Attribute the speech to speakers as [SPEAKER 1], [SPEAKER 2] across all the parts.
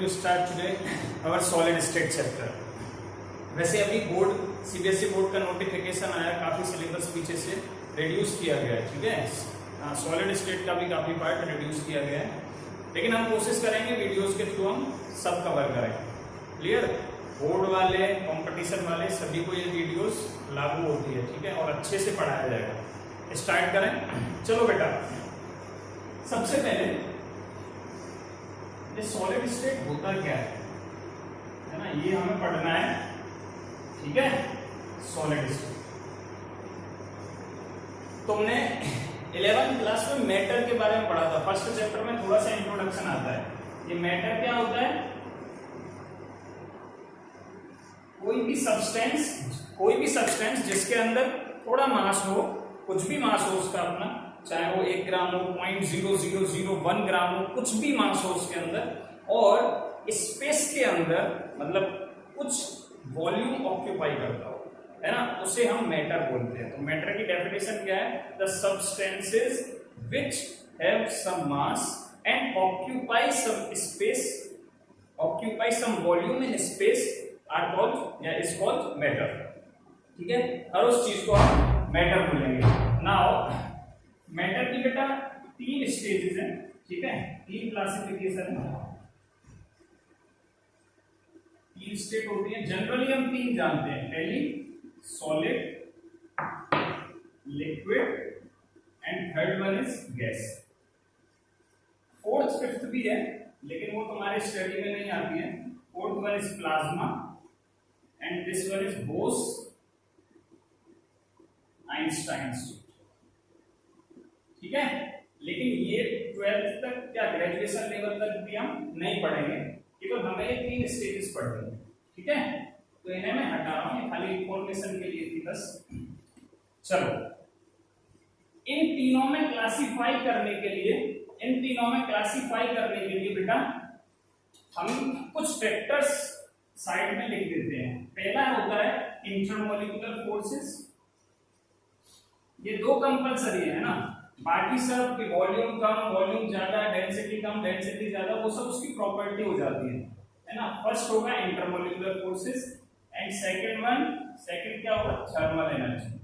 [SPEAKER 1] to start today our solid state chapter. वैसे अभी board CBSE board का notification आया, काफी सिलेबस पीछे से रिड्यूस किया गया है, ठीक है। सॉलिड स्टेट का भी काफी पार्ट रिड्यूस किया गया है, लेकिन हम कोशिश करेंगे वीडियोस के थ्रू हम सब कवर करें। क्लियर? बोर्ड वाले, कंपटीशन वाले सभी को ये वीडियोस लागू होती है, ठीक है, और अच्छे से पढ़ाया जाएगा। स्टार्ट करें, चलो बेटा। सबसे पहले ये सॉलिड स्टेट होता क्या है ना, ये हमें पढ़ना है, ठीक है। सॉलिड स्टेट तुमने 11th क्लास में मैटर के बारे में पढ़ा था। फर्स्ट चैप्टर में थोड़ा सा इंट्रोडक्शन आता है। ये मैटर क्या होता है? कोई भी सब्सटेंस जिसके अंदर थोड़ा मास हो, कुछ भी मास हो उसका अपना, चाहे वो 1 ग्राम हो, 0.0001 ग्राम हो, कुछ भी मास हो उसके अंदर, और स्पेस के अंदर मतलब कुछ वॉल्यूम ऑक्यूपाई करता हो, है ना, उसे हम मैटर बोलते हैं। तो मैटर की डेफिनेशन क्या है? The substances which have some mass and occupy some volume in space are called या इज कॉल्ड मैटर, ठीक है। हर उस चीज को हम मैटर बोलेंगे। नाउ मैटर की बेटा 3 स्टेजेस हैं, ठीक है, 3 क्लासिफिकेशन है, 3 स्टेट होती है। जनरली हम 3 जानते हैं। पहली solid, liquid and third one is gas. 4th 5th भी है, लेकिन वो तुम्हारे स्टडी में नहीं आती है। 4th one is plasma and this one is Bose Einstein, ठीक है। लेकिन ये 12th तक या ग्रेजुएशन लेवल तक भी हम नहीं पढ़ेंगे, केवल हमें ये 3 स्टेजेस पढ़ने हैं, ठीक है। तो इन्हें मैं हटा रहा हूं, खाली इंफॉर्मेशन के लिए थी बस। चलो, इन तीनों में क्लासिफाई करने के लिए बेटा हम कुछ फैक्टर्स साइड में लिख देते हैं। पहला होता है इंटरमोलिकुलर फोर्सेस। ये 2 कंपलसरी है ना, बाकी सब की वॉल्यूम कम, वॉल्यूम ज्यादा, डेंसिटी कम, डेंसिटी ज्यादा, वो सब उसकी प्रॉपर्टी हो जाती है ना। फर्स्ट होगा इंटरमोलिकुलर फोर्सेस एंड सेकंड क्या होगा? Thermal energy.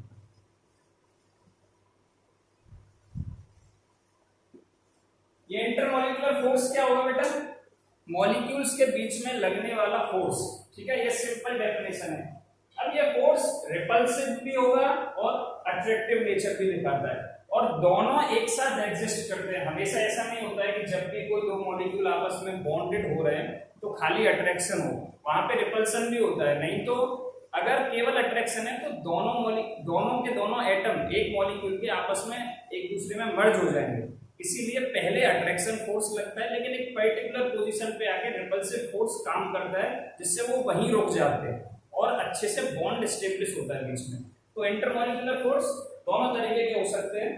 [SPEAKER 1] ये इंटरमोलिकुलर फोर्स क्या होगा बेटा? मॉलिक्यूल्स के बीच में लगने वाला फोर्स, ठीक है। ये सिंपल डेफिनेशन है। अब ये फोर्स रिपल्सिव भी होगा और अट्रैक्टिव नेचर भी दिखाता है, और दोनों एक साथ एग्जिस्ट करते हैं। हमेशा ऐसा नहीं होता है कि जब भी कोई 2 मॉलिक्यूल आपस में बॉन्डेड हो रहे हैं तो खाली अट्रैक्शन हो, वहां पे रिपल्सन भी होता है। नहीं तो अगर केवल अट्रैक्शन है तो दोनों के दोनों एटम एक मॉलिक्यूल के आपस में एक दूसरे में मर्ज हो जाएंगे। इसीलिए पहले अट्रैक्शन फोर्स लगता है, लेकिन एक पर्टिकुलर पोजीशन पे आके रिपल्सिव फोर्स काम करता है, जिससे वो वहीं रुक जाते हैं और अच्छे से बॉन्ड एस्टेब्लिश होता है बीच में। तो इंटरमॉलिक्यूलर फोर्स दोनों तरीके के हो सकते हैं,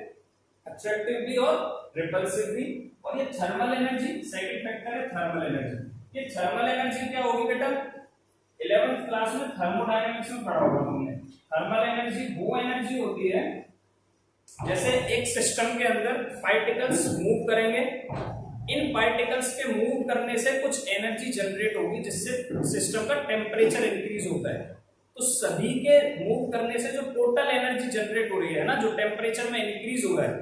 [SPEAKER 1] अट्रैक्टिव भी और रिपल्सिव भी। और ये थर्मल एनर्जी सेकंड फैक्टर है, थर्मल एनर्जी। ये थर्मल एनर्जी क्या होगी बेटा? 11th क्लास में थर्मोडायनेमिक्स में पढ़ा होगा तुमने। थर्मल एनर्जी वो एनर्जी होती है जैसे एक सिस्टम के अंदर पार्टिकल्स मूव करेंगे, इन पार्टिकल्स के मूव करने से कुछ एनर्जी जनरेट होगी, जिससे सिस्टम का टेम्परेचर इंक्रीज होता है। तो सभी के मूव करने से जो टोटल एनर्जी जनरेट हो रही है ना, जो टेम्परेचर में इंक्रीज हो रहा है,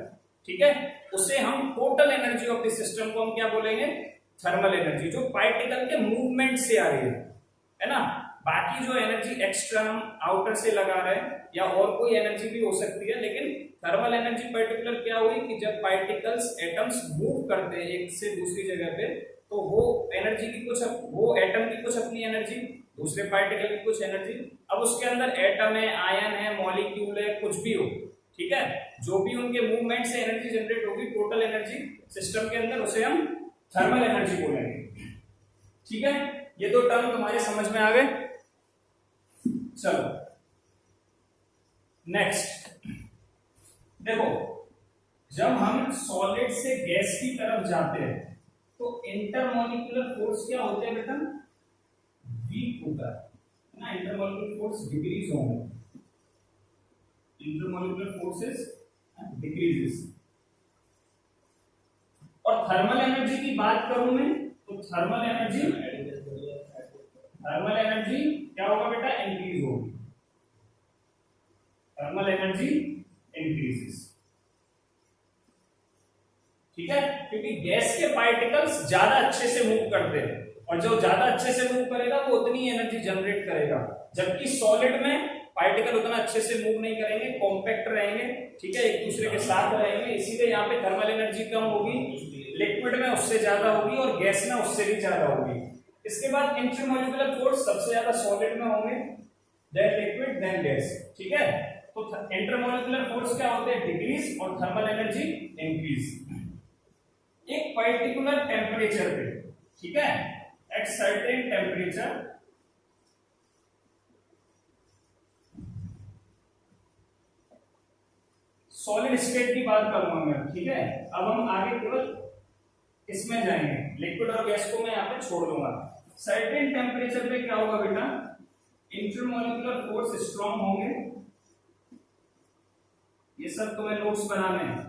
[SPEAKER 1] ठीक है, उसे हम total energy of the system को हम क्या बोलेंगे? थर्मल एनर्जी, जो पार्टिकल के मूवमेंट से आ रही है ना। बाकी जो एनर्जी एक्स्ट्रा हम आउटर से लगा रहे हैं या और कोई एनर्जी भी हो सकती है, लेकिन थर्मल एनर्जी पर्टिकुलर क्या हुई कि जब पार्टिकल्स एटम्स मूव करते हैं एक से दूसरी जगह पे, तो वो एनर्जी की वो एटम की कुछ अपनी एनर्जी, दूसरे पार्टिकल की कुछ एनर्जी। अब उसके अंदर एटम है, आयन है, मॉलिक्यूल है, कुछ भी हो, ठीक है, जो भी उनके मूवमेंट से एनर्जी जनरेट होगी, टोटल एनर्जी सिस्टम के अंदर, उसे हम थर्मल एनर्जी बोलेंगे, ठीक है। ये 2 टर्म तुम्हारे समझ में आ गए। चलो नेक्स्ट देखो, जब हम सॉलिड से गैस की तरफ जाते हैं तो इंटरमॉलिक्यूलर फोर्स क्या होते हैं बेटा? वीक होता है ना। इंटरमॉलिक्यूलर फोर्स डिक्रीज होंगे, इंटरमॉलिक्यूलर फोर्सेस डिक्रीजेस। और थर्मल एनर्जी की बात करूं मैं तो थर्मल एनर्जी क्या होगा बेटा, इंक्रीज होगी, थर्मल एनर्जी इंक्रीजेस। ठीक है, क्योंकि गैस के पार्टिकल्स ज्यादा अच्छे से मूव करते हैं और जो ज्यादा अच्छे से मूव करेगा वो उतनी एनर्जी जनरेट करेगा, जबकि सॉलिड में पार्टिकल उतना अच्छे से मूव नहीं करेंगे, कॉम्पैक्ट रहेंगे, ठीक है, एक दूसरे के साथ रहेंगे, इसीलिए यहाँ पे थर्मल एनर्जी कम होगी, लिक्विड में उससे ज्यादा होगी और गैस में उससे भी ज्यादा होगी। इसके बाद इंटरमॉलिक्यूलर फोर्स सबसे ज्यादा सॉलिड में होंगे, देन लिक्विड, देन गैस। ठीक है, तो इंटरमॉलिक्यूलर फोर्स क्या होते हैं, डिक्रीज, और थर्मल एनर्जी इंक्रीज। एक पर्टिकुलर टेम्परेचर पे, ठीक है, at certain temperature solid state की बात करूंगा मैं। ठीक है, अब हम आगे केवल इसमें जाएंगे, लिक्विड और गैस को मैं यहाँ पे छोड़ दूंगा। सर्टेन टेम्परेचर पे क्या होगा बेटा, इंटरमॉलिक्यूलर फोर्स स्ट्रॉन्ग होंगे, ये सब तुम्हें नोट्स बनाने हैं।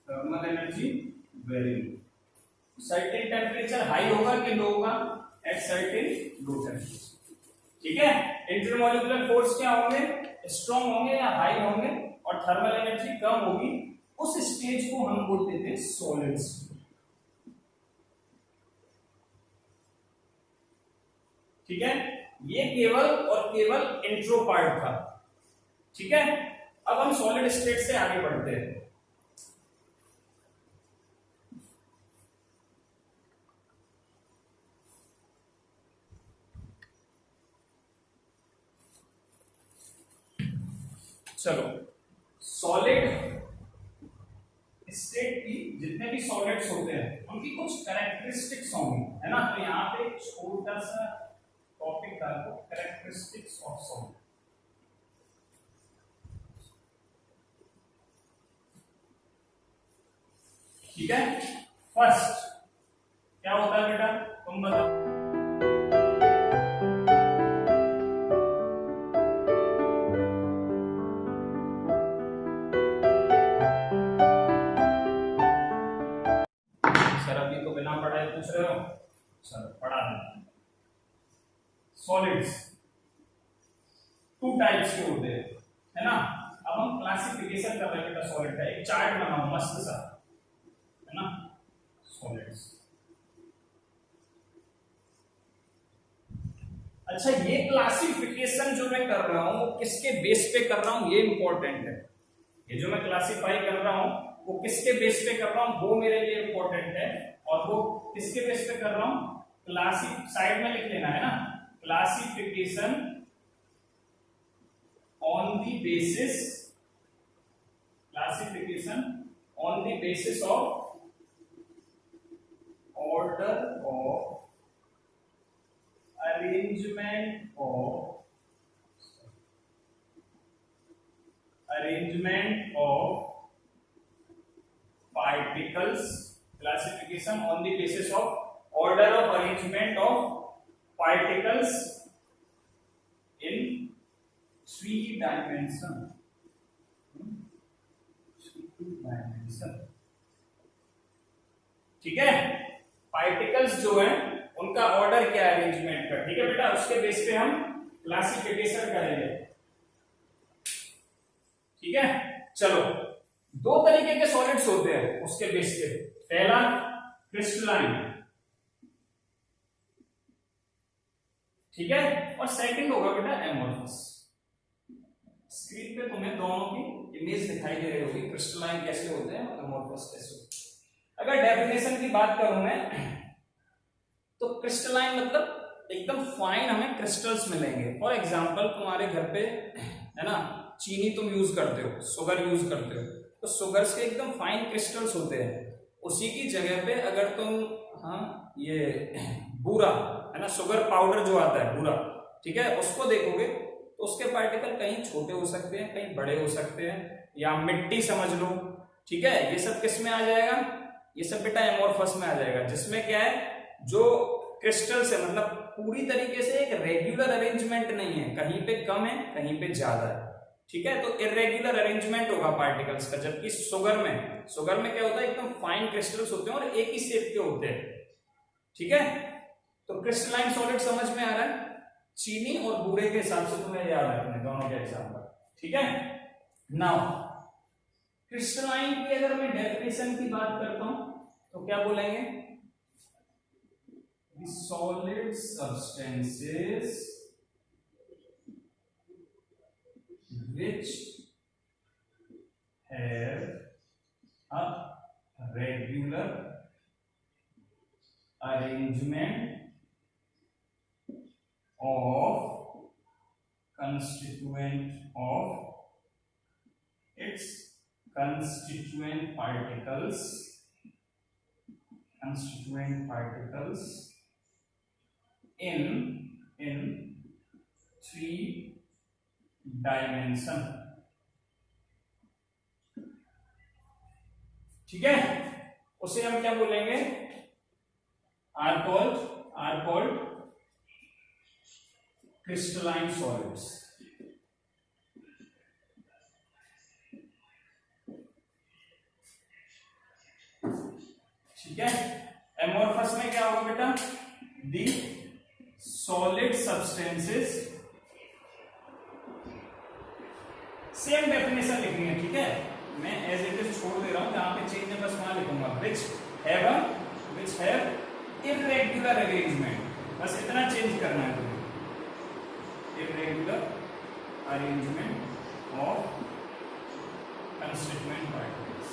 [SPEAKER 1] Thermal energy very, certain temperature high होगा कि लो होगा, एट सर्टेन लो टेम्परेचर। ठीक है, इंटरमॉलिक्यूलर फोर्स क्या होंगे, स्ट्रॉन्ग होंगे या हाई होंगे, और थर्मल एनर्जी कम होगी, उस स्टेज को हम बोलते थे सॉलिड स्टेट। ठीक है, ये केवल और केवल इंट्रो पार्ट था। ठीक है, अब हम सॉलिड स्टेट से आगे बढ़ते हैं। चलो, सॉलिड स्टेट की जितने भी सॉलिड्स होते हैं उनकी कुछ कैरेक्टरिस्टिक्स होंगी, है ना। तो यहाँ पे एक छोटा सा टॉपिक था, कैरेक्टरिस्टिक्स ऑफ सॉलिड। ठीक है, फर्स्ट क्या होता है बेटा, तुम बताओ। पूछ रहे हो, चलो पढ़ा दें। सॉलिड्स टू टाइप्स के होते हैं, है ना। अब हम क्लासिफिकेशन कर रहे हैं बेटा सॉलिड का, एक चार्ट बनाओ मस्त सा, है ना, सॉलिड्स। अच्छा, ये क्लासिफिकेशन जो मैं कर रहा हूं वो किसके बेस पे कर रहा हूं, ये इंपॉर्टेंट है। ये जो मैं क्लासिफाई कर रहा हूं वो किसके बेस पे कर रहा हूं, वो मेरे लिए इंपॉर्टेंट है। और वो किसके बेस पे कर रहा हूं, क्लासिक साइड में लिख लेना है ना, classification on the basis, classification on the basis of order of arrangement of particles, classification on the basis of order of arrangement of particles in 3 dimension, ठीक है। पार्टिकल्स जो है उनका ऑर्डर क्या है अरेंजमेंट का, ठीक है बेटा, उसके बेस पे हम क्लासिफिकेशन करेंगे। ठीक है, चलो, दो तरीके के सॉलिड्स होते हैं उसके बेस पे। पहला क्रिस्टलाइन, ठीक है, और सेकंड होगा बेटा एमोर्फस। स्क्रीन पे तुम्हें दोनों की इमेज दिखाई दे रही होगी, क्रिस्टलाइन कैसे होते हैं और एमोर्फस कैसे होते हैं। अगर डेफिनेशन की बात करूं मैं, तो क्रिस्टलाइन मतलब एकदम फाइन हमें क्रिस्टल्स मिलेंगे। फॉर एग्जांपल तुम्हारे घर पे, है ना, चीनी तुम यूज करते हो, शुगर यूज करते हो, तो शुगर्स के एकदम फाइन क्रिस्टल्स होते हैं। उसी की जगह पे अगर तुम, हाँ, ये बूरा, है ना, शुगर पाउडर जो आता है बूरा, ठीक है, उसको देखोगे तो उसके पार्टिकल कहीं छोटे हो सकते हैं, कहीं बड़े हो सकते हैं, या मिट्टी समझ लो, ठीक है, ये सब किस में आ जाएगा, ये सब बेटा एमोर्फस में आ जाएगा, जिसमें क्या है जो क्रिस्टल से मतलब पूरी तरीके से एक रेगुलर अरेंजमेंट नहीं है, कहीं पे कम है कहीं पे ज्यादा है, ठीक है। तो इरेगुलर अरेंजमेंट होगा पार्टिकल्स का, जबकि शुगर में क्या होता है एकदम फाइन क्रिस्टल्स होते हैं और एक ही शेप के होते हैं, ठीक है। तो क्रिस्टलाइन सॉलिड समझ में आ रहा है, चीनी और बूरे के हिसाब से तुम्हें याद रखना दोनों के एग्जांपल, ठीक है। नाउ क्रिस्टलाइन की अगर मैं डेफिनेशन की बात करता हूं तो क्या बोलेंगे, the solid substances which have a regular arrangement of constituent of its constituent particles in 3 dimension, ठीक है। उसे हम क्या बोलेंगे, आर कॉल्ड क्रिस्टलाइन सॉलिड्स, ठीक है। एमोर्फस में क्या होगा बेटा, दी सॉलिड सब्सटेंसेस, सेम डेफिनेशन लिखनी है, ठीक है। मैं एज इट इज छोड़ दे रहा हूं, जहां पे चेंज है बस वहां लिखूंगा, which have irregular arrangement, बस इतना चेंज करना है तुम्हें, irregular arrangement of constituent particles,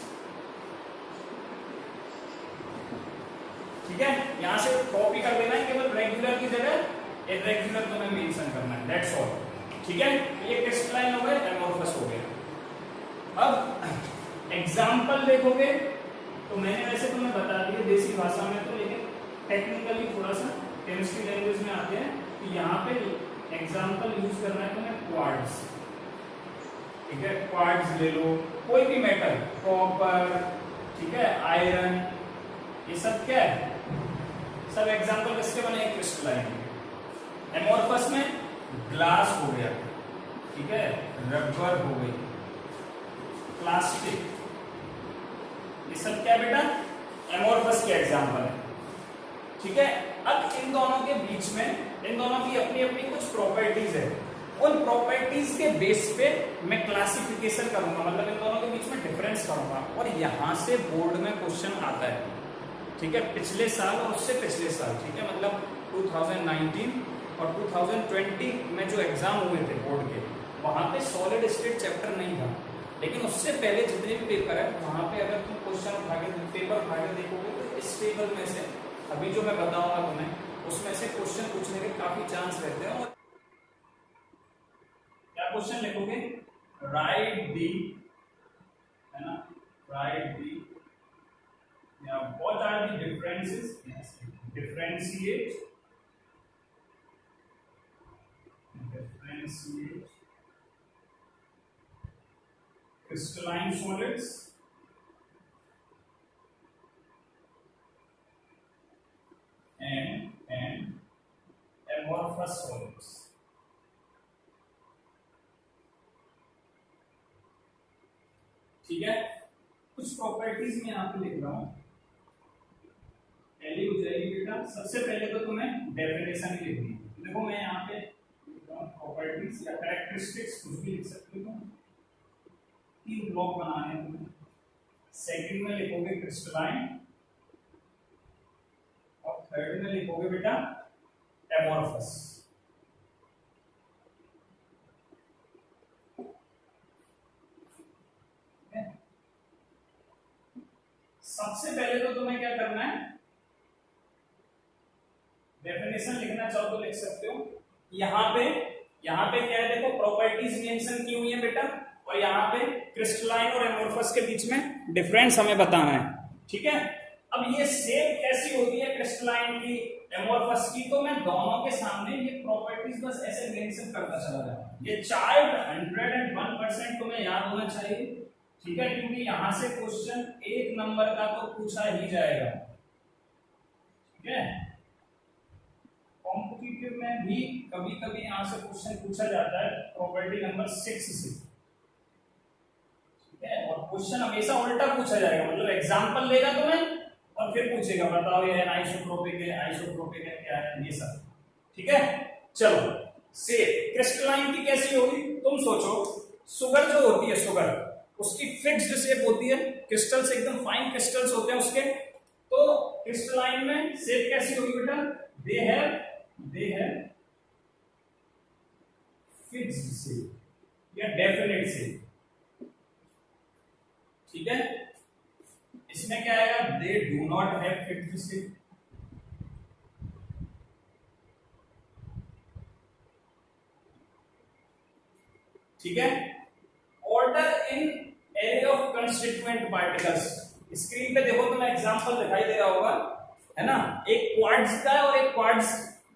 [SPEAKER 1] ठीक है। यहां से कॉपी कर देना है, केवल रेगुलर की जगह इरेगुलर तुम्हें मेंशन करना है, दैट्स ऑल, ठीक है। ये क्रिस्टलाइन हो गए, एमोर्फस हो गया। अब एग्जांपल देखोगे तो मैंने वैसे तुम्हें बता दिया देसी भाषा में तो, लेकिन टेक्निकली थोड़ा सा केमिस्ट्री लैंग्वेज में आते हैं, तो यहाँ पे एग्जांपल यूज करना है तुम्हें क्वार्ट्ज, ठीक है। क्वार्ट्ज ले लो, कोई भी मेटल, कॉपर, ठीक है, आयरन, ये सब क्या है, सब एग्जांपल किसके बने, क्रिस्टलाइन। एमोर्फस में ग्लास हो गया, ठीक है, रबर हो गई, प्लास्टिक, ये सब क्या बेटा एमोर्फस के एग्जांपल है, ठीक है। अब इन दोनों के बीच में, इन दोनों की अपनी अपनी कुछ प्रॉपर्टीज है, उन प्रॉपर्टीज के बेस पे मैं क्लासिफिकेशन करूंगा, मतलब इन दोनों के बीच में डिफरेंस करूंगा, और यहां से बोर्ड में क्वेश्चन आता है, ठीक है, पिछले साल और उससे पिछले साल, ठीक है, मतलब 2019 और 2020 में जो एग्जाम हुए थे बोर्ड के, वहां पे सॉलिड स्टेट चैप्टर नहीं था, लेकिन उससे पहले जितने भी पेपर है वहां पे अगर तुम क्वेश्चन उठा के पेपर उठा के देखोगे तो इस टेबल में से अभी जो मैं बताऊंगा तुम्हें उसमें से क्वेश्चन पूछने के काफी चांस रहते हैं। और क्या क्वेश्चन लिखोगे, राइट दी, है ना, राइट दी, what are the differences, differentiate crystalline solids and amorphous solids, ठीक है। कुछ प्रॉपर्टीज में यहाँ पे लिख रहा हूं, पहली हो जाएगी बेटा, सबसे पहले तो तुम्हें डेफिनेशन ही लिखनी है। देखो मैं यहाँ पे प्रॉपर्टीज या कैरेक्टरिस्टिक्स कुछ भी लिख सकते हो, 3 ब्लॉक बनाने हैं तुम्हें। सेकंड में लिखोगे क्रिस्टलाइन और थर्ड में लिखोगे बेटा एमोर्फस, सबसे पहले तो तुम्हें क्या करना है, डेफिनेशन लिखना चाहो तो लिख सकते हो। यहाँ पे क्या है, देखो प्रॉपर्टीज मेंशन की हुई है बेटा, और यहाँ पे क्रिस्टलाइन और एमोर्फस के बीच में डिफरेंस हमें बताना है, ठीक है। अब ये शेप कैसी होती है क्रिस्टलाइन की, एमोर्फस की, तो मैं दोनों के सामने ये प्रॉपर्टीज बस ऐसे मेंशन करता चला जाऊंगा। ये चार्ट 101% तुम्हें याद होना चाहिए, ठीक है, क्योंकि यहां से क्वेश्चन 1 नंबर का तो पूछा ही जाएगा। ठीक है, कॉम्पिटिटिव में भी कभी कभी यहां से क्वेश्चन पूछा जाता है प्रॉपर्टी नंबर 6 से। ठीक है, और क्वेश्चन हमेशा उल्टा पूछा जाएगा, मतलब एग्जांपल लेगा तुम्हें और फिर पूछेगा बताओ ये आइसोट्रोपिक है क्या है ये सब। ठीक है, चलो से क्रिस्टलाइन की कैसी होगी तुम सोचो। शुगर जो होती है, शुगर उसकी फिक्स्ड शेप होती है, क्रिस्टल्स एकदम फाइन क्रिस्टल्स होते हैं उसके। तो क्रिस्टलाइन में शेप कैसी होगी बेटा? दे हैव फिक्स्ड शेप या डेफिनेट शेप। ठीक है, इसमें क्या आएगा? They do not have fixed shape. ठीक है, order in array of constituent particles. Screen पे देखो तुम्हें एग्जांपल दिखाई दे रहा होगा, है ना? एक क्वार्ट्ज का है और एक क्वार्ट्ज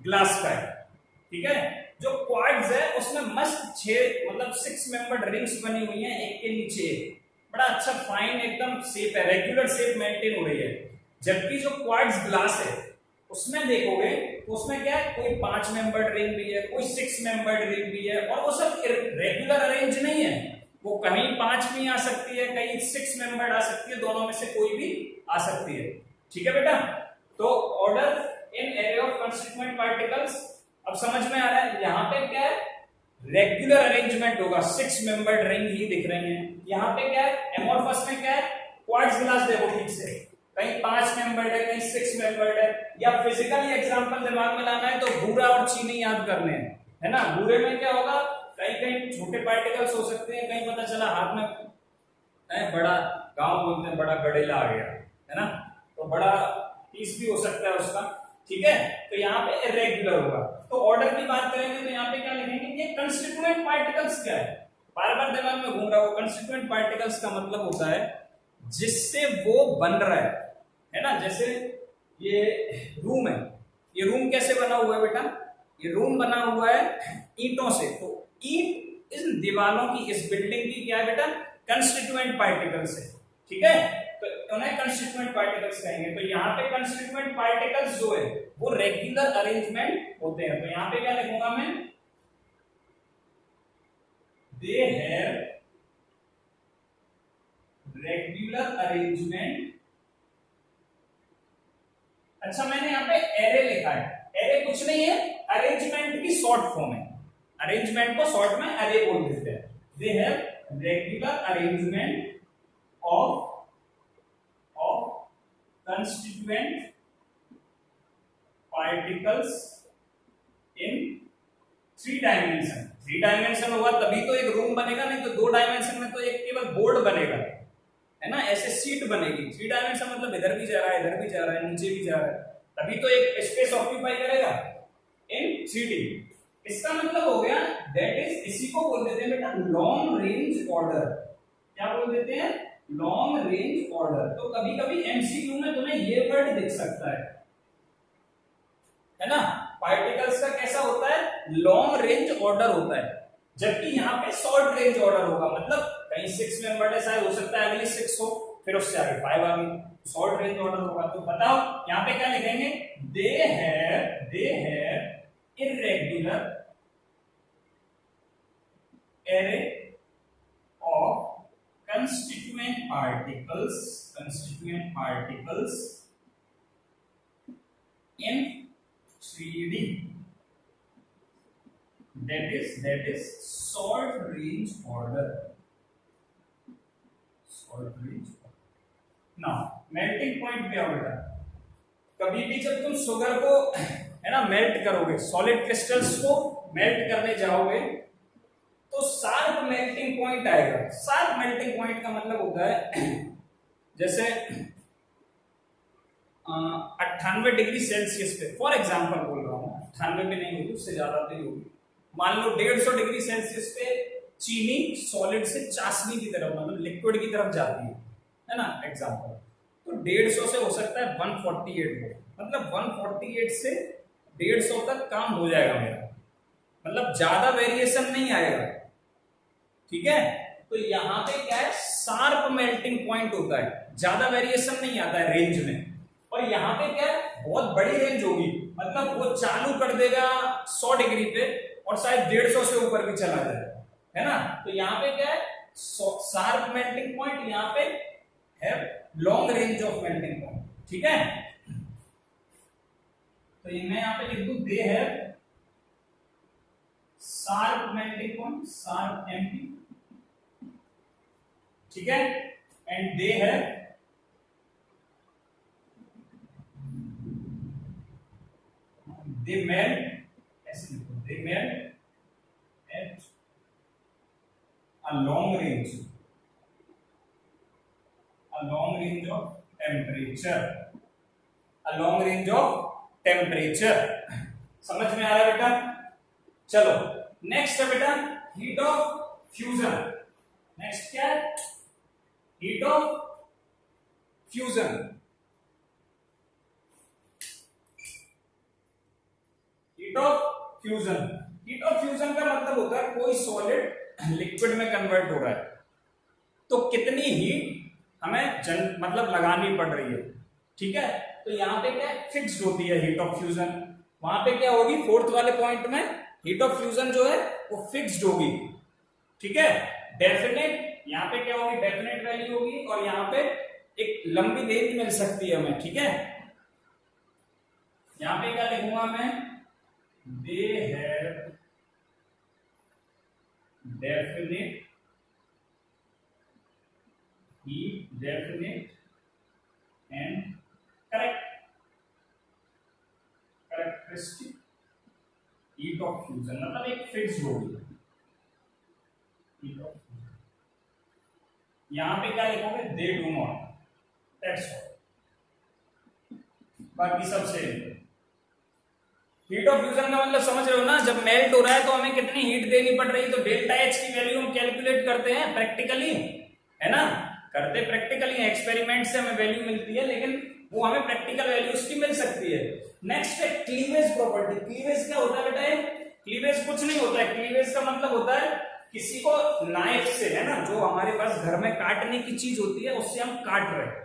[SPEAKER 1] ग्लास का है। ठीक है, जो क्वार्ट्ज है उसमें मस्त 6 मेंबर्ड रिंग्स बनी हुई हैं, एक के नीचे एक, बड़ा अच्छा फाइन एकदम शेप है, रेगुलर शेप मेंटेन हो रही है। जबकि जो क्वार्ट्ज ग्लास है उसमें देखोगे तो उसमें क्या है, कोई 5 मेंबर्ड रिंग भी है, कोई 6 मेंबर्ड रिंग भी है, और वो सब रेगुलर अरेंज नहीं है। वो कहीं 5 भी आ सकती है, कहीं 6 मेंबर्ड आ सकती है, दोनों में से कोई भी आ सकती है। ठीक है बेटा, तो order in array of constituent particles अब समझ में आ रहा है। यहाँ पे क्या है? रेगुलर अरेंजमेंट होगा, 6 मेंबर्ड रिंग ही दिख रही हैं। यहाँ पे क्या है? एमोर्फस में क्या है? क्वार्ट्ज ग्लास देखो ठीक से, कहीं 5 मेंबर्ड है, कहीं 6 मेंबर्ड है। या फिजिकली एग्जांपल दिमाग में लाना है तो भूरा और चीनी याद करने हैं, है ना? भूरे में क्या होगा? कहीं कहीं छोटे पार्टिकल्स हो सकते हैं, कहीं पता चला हाथ में बड़ा, गांव बोलते हैं बड़ा गड़ेला आ गया, है ना? तो बड़ा पीस भी हो सकता है उसका। ठीक है, तो यहाँ पे इरेगुलर होगा। तो ऑर्डर की बात करेंगे तो यहाँ पे क्या लिखेंगे? ये कंस्टिट्यूएंट पार्टिकल्स क्या है? बार बार दिमाग में घूम रहा हो। कंस्टिट्यूएंट पार्टिकल्स का मतलब होता है जिससे वो बन रहा है ना? जैसे ये रूम है, ये रूम कैसे बना हुआ है बेटा? ये रूम बना हुआ है ईंटों से। तो ईंट इस दीवारों की, इस बिल्डिंग की क्या है बेटा? कंस्टिट्यूएंट पार्टिकल्स है। ठीक है, तो उन्हें कंस्टिट्यूएंट पार्टिकल्स कहेंगे। तो यहाँ पे कंस्टिट्यूएंट पार्टिकल्स जो है वो रेगुलर अरेंजमेंट होते हैं। तो यहाँ पे क्या लिखूंगा मैं? They have regular arrangement. अच्छा, मैंने यहाँ पे एरे लिखा है। एरे कुछ नहीं है, अरेंजमेंट की शॉर्ट फॉर्म है। अरेंजमेंट को शॉर्ट में एरे बोल देते हैं। They have regular arrangement of constituent particles in 3 dimension. 3 dimension होगा तभी तो एक रूम बनेगा, नहीं तो 2 डायमेंशन में तो एक केवल बोर्ड बनेगा, है ना? ऐसे सीट बनेगी। 3 डायमेंशन मतलब इधर भी जा रहा है, इधर भी जा रहा है, नीचे भी जा रहा है, तभी तो एक स्पेस ऑक्यूपाई करेगा इन 3D। इसका मतलब हो गया दैट इज, इसी को बोल देते हैं बेटा लॉन्ग रेंज ऑर्डर। क्या बोल देते हैं? Long range order. तो कभी कभी एमसीक्यू में तुम्हें ये वर्ड दिख सकता है ना? पार्टिकल्स का कैसा होता है? लॉन्ग रेंज ऑर्डर होता है, जबकि यहाँ पे शॉर्ट रेंज ऑर्डर होगा। मतलब कहीं 6 मेंबर्ड है, शायद हो सकता है अगली 6 हो, फिर उससे आगे 5 आ गई, शॉर्ट रेंज ऑर्डर होगा। तो बताओ यहाँ पे क्या लिखेंगे? They have irregular array of constituent particles in 3D, that is short range order. now melting point पे आओ बेटा। कभी भी जब तुम शुगर को, है ना, मेल्ट करोगे, सॉलिड क्रिस्टल्स को मेल्ट करने जाओगे तो शार्प मेल्टिंग पॉइंट आएगा। शार्प मेल्टिंग पॉइंट का मतलब होता है जैसे 98 डिग्री सेल्सियस पे, फॉर एग्जांपल बोल रहा हूँ, 98 पे नहीं होगी, उससे ज्यादा भी होगी। मान लो 150 डिग्री सेल्सियस पे चीनी सॉलिड से चाशनी की तरफ, मतलब लिक्विड की तरफ जाती है ना, एग्जांपल। तो 150 से हो सकता है 148 हो, मतलब 148 से 150 तक काम हो जाएगा मेरा, मतलब ज्यादा वेरिएशन नहीं आएगा। ठीक है, तो यहाँ पे क्या है, शार्प मेल्टिंग पॉइंट होता है, ज्यादा वेरिएशन नहीं आता है रेंज में। और यहाँ पे क्या है, बहुत बड़ी रेंज होगी, मतलब वो चालू कर देगा 100 डिग्री पे और शायद 150 से ऊपर भी चला जाए, है ना। तो यहाँ पे क्या है, शार्प मेल्टिंग पॉइंट, यहाँ पे है long range of melting point, ठीक है। तो ये मैं यहाँ पे लिख दूं, they have sharp melting point, sharp MP, ठीक है। And they have they melt, ऐसे लिखो, they melt at a long range, a long range of temperature, a long range of temperature। समझ में आ रहा है बेटा। चलो नेक्स्ट है बेटा हीट ऑफ फ्यूजन। नेक्स्ट क्या है, heat of fusion. Heat of fusion, heat of fusion का मतलब होता है कोई सॉलिड लिक्विड में कन्वर्ट हो रहा है, तो कितनी हीट हमें मतलब लगानी पड़ रही है, ठीक है। तो यहाँ पे क्या फिक्स्ड होती है हीट ऑफ फ्यूजन, वहां पे क्या होगी, फोर्थ वाले पॉइंट में हीट ऑफ फ्यूजन जो है वो फिक्स्ड होगी, ठीक है। डेफिनेट, यहाँ पे क्या होगी, डेफिनेट वैल्यू होगी, और यहाँ पे एक लंबी रेंज मिल सकती है हमें, ठीक है। यहाँ पे क्या लिखूंगा मैं, they have definite heat, definite and characteristic heat of fusion, मतलब एक फिक्स होगी heat of fusion। यहाँ पे क्या लिखोगे, they do not, that's all, बाकी सब सेम। हीट ऑफ फ्यूजन का मतलब समझ रहे हो ना, जब मेल्ट हो रहा है तो हमें कितनी हीट देनी पड़ रही है, तो डेल्टा एच की वैल्यू हम कैलकुलेट करते हैं प्रैक्टिकली, है ना, करते प्रैक्टिकली, एक्सपेरिमेंट से हमें वैल्यू मिलती है, लेकिन वो हमें प्रैक्टिकल वैल्यू उसकी मिल सकती है। नेक्स्ट है क्लीवेज प्रॉपर्टी। क्लीवेज क्या होता है बेटा, क्लीवेज कुछ नहीं होता है, क्लीवेज का मतलब होता है किसी को नाइफ से, है ना, जो हमारे पास घर में काटने की चीज होती है उससे हम काट रहे हैं,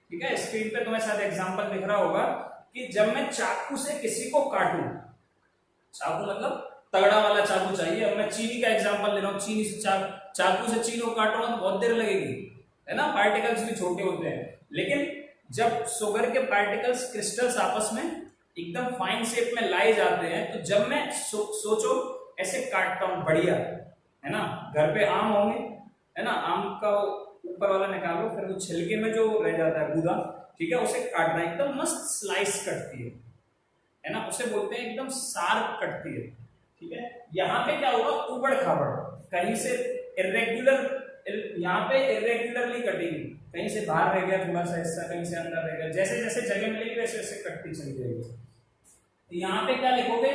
[SPEAKER 1] ठीक है। स्क्रीन पे तुम्हें शायद एग्जांपल दिख रहा होगा कि जब मैं चाकू से किसी को काटूं, चाकू मतलब तगड़ा वाला चाकू चाहिए, अब मैं चीनी का एग्जांपल ले रहा हूं, चीनी से चाकू से चीनी को काट रहा हूं तो बहुत देर लगेगी, है ना, पार्टिकल्स भी छोटे होते हैं। लेकिन जब शुगर के पार्टिकल्स, क्रिस्टल्स आपस में एकदम फाइन शेप में लाए जाते हैं, तो जब मैं सोचो ऐसे काटता हूं बढ़िया, है ना, घर पे आम होंगे, है ना, आम का ऊपर वाला निकालो, फिर वो छिलके में जो रह जाता है गूदा, ठीक है, उसे काटना एकदम मस्त स्लाइस कटती है ना, उसे बोलते हैं एकदम शार्प कटती है, ठीक है। यहाँ पे क्या होगा, उबड़ खाबड़, कहीं से इरेग्युलर, यहाँ पे इरेग्युलरली कटेगी, कहीं से बाहर रह गया थोड़ा सा हिस्सा, कहीं से अंदर रह गया, जैसे जैसे जगह मिलेगी वैसे वैसे कटती चली जाएगी। तो यहाँ पे क्या लिखोगे,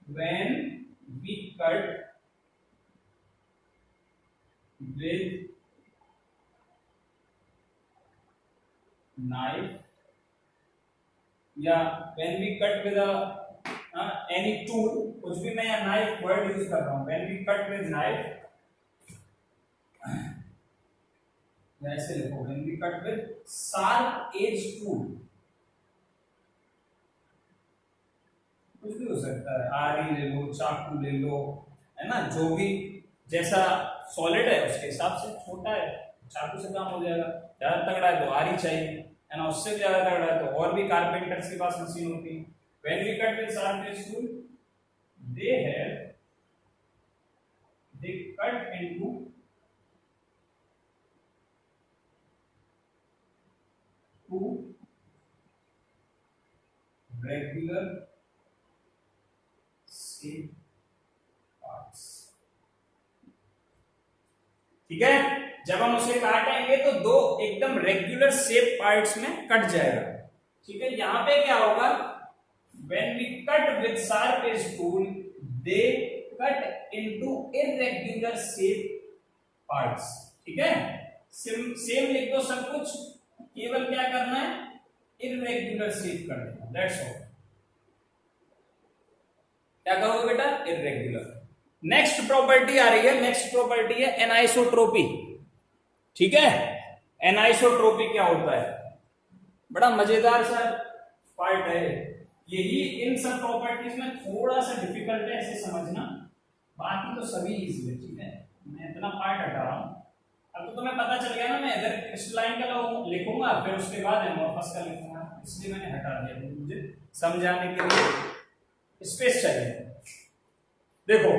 [SPEAKER 1] when we cut with knife, या when we cut with any tool, कुछ भी मैं यहाँ नाइफ वर्ड यूज कर रहा हूँ, when we cut with knife, ऐसे लिखो, when we cut with sharp edge tool, कुछ भी हो सकता है, आरी ले लो, चाकू ले लो, है ना, जो भी जैसा सॉलिड है उसके हिसाब से, छोटा है चाकू से काम हो जाएगा, ज्यादा तगड़ा है तो आरी चाहिए, है ना, उससे भी ज्यादा तगड़ा है तो और भी कारपेंटर्स के पास मशीन होती है। When we cut with sharp edge tool, they cut into two regular shape parts, ठीक है। जब हम उसे काटेंगे तो दो एकदम रेगुलर शेप पार्ट्स में कट जाएगा, ठीक है। यहां पे क्या होगा, when we cut with sharp edge tool, they cut into irregular shape parts, ठीक है। सेम लिख दो सब कुछ, केवल क्या करना है, इरेग्युलर शेप कर देना, दैट्स ऑल। क्या कहोगे बेटा, इरेग्युलर, नेक्स्ट प्रॉपर्टी आ रही है, नेक्स्ट प्रॉपर्टी है एनाइसोट्रोपी। ठीक है, एनाइसोट्रोपी क्या होता है, बड़ा मजेदार सा पार्ट है यही। इन सब प्रॉपर्टीज में थोड़ा सा डिफिकल्ट है ऐसे समझना, बाकी तो सभी इजी है। ठीक है, मैं इतना पार्ट हटा रहा हूं। अब तो तुम्हें पता चल गया ना, मैं इधर क्रिस्टलाइन का लिखूंगा फिर उसके बाद एमोर्फस का लिखूंगा, इसलिए मैंने हटा दिया, मुझे समझाने के लिए स्पेस चाहिए। देखो,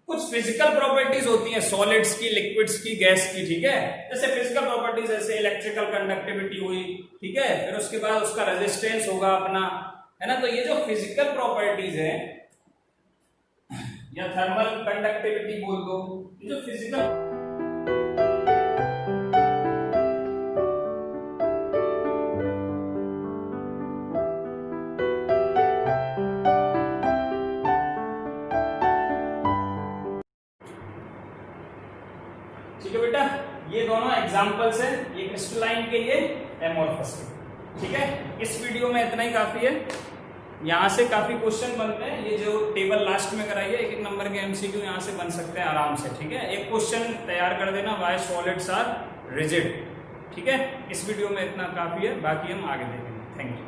[SPEAKER 1] कुछ फिजिकल प्रॉपर्टीज होती हैं सॉलिड्स की, लिक्विड्स की, गैस की। ठीक है, जैसे फिजिकल प्रॉपर्टीज जैसे इलेक्ट्रिकल कंडक्टिविटी हुई, ठीक है, फिर उसके बाद उसका रेजिस्टेंस होगा अपना, है ना। तो ये जो फिजिकल प्रॉपर्टीज है या थर्मल कंडक्टिविटी बोल दो, ये जो फिजिकल ठीक है बेटा, ये दोनों एग्जांपल्स हैं, ये क्रिस्टलाइन के, ये एमोर्फस के। ठीक है, इस वीडियो में इतना ही काफी है। यहाँ से काफी क्वेश्चन बनते हैं, ये जो टेबल लास्ट में कराई है, 1-1 नंबर के एमसीक्यू यहाँ से बन सकते हैं आराम से। ठीक है, एक क्वेश्चन तैयार कर देना, व्हाई सॉलिड्स आर रिजिड। ठीक है, इस वीडियो में इतना काफी है, बाकी हम आगे देखेंगे। Thank you.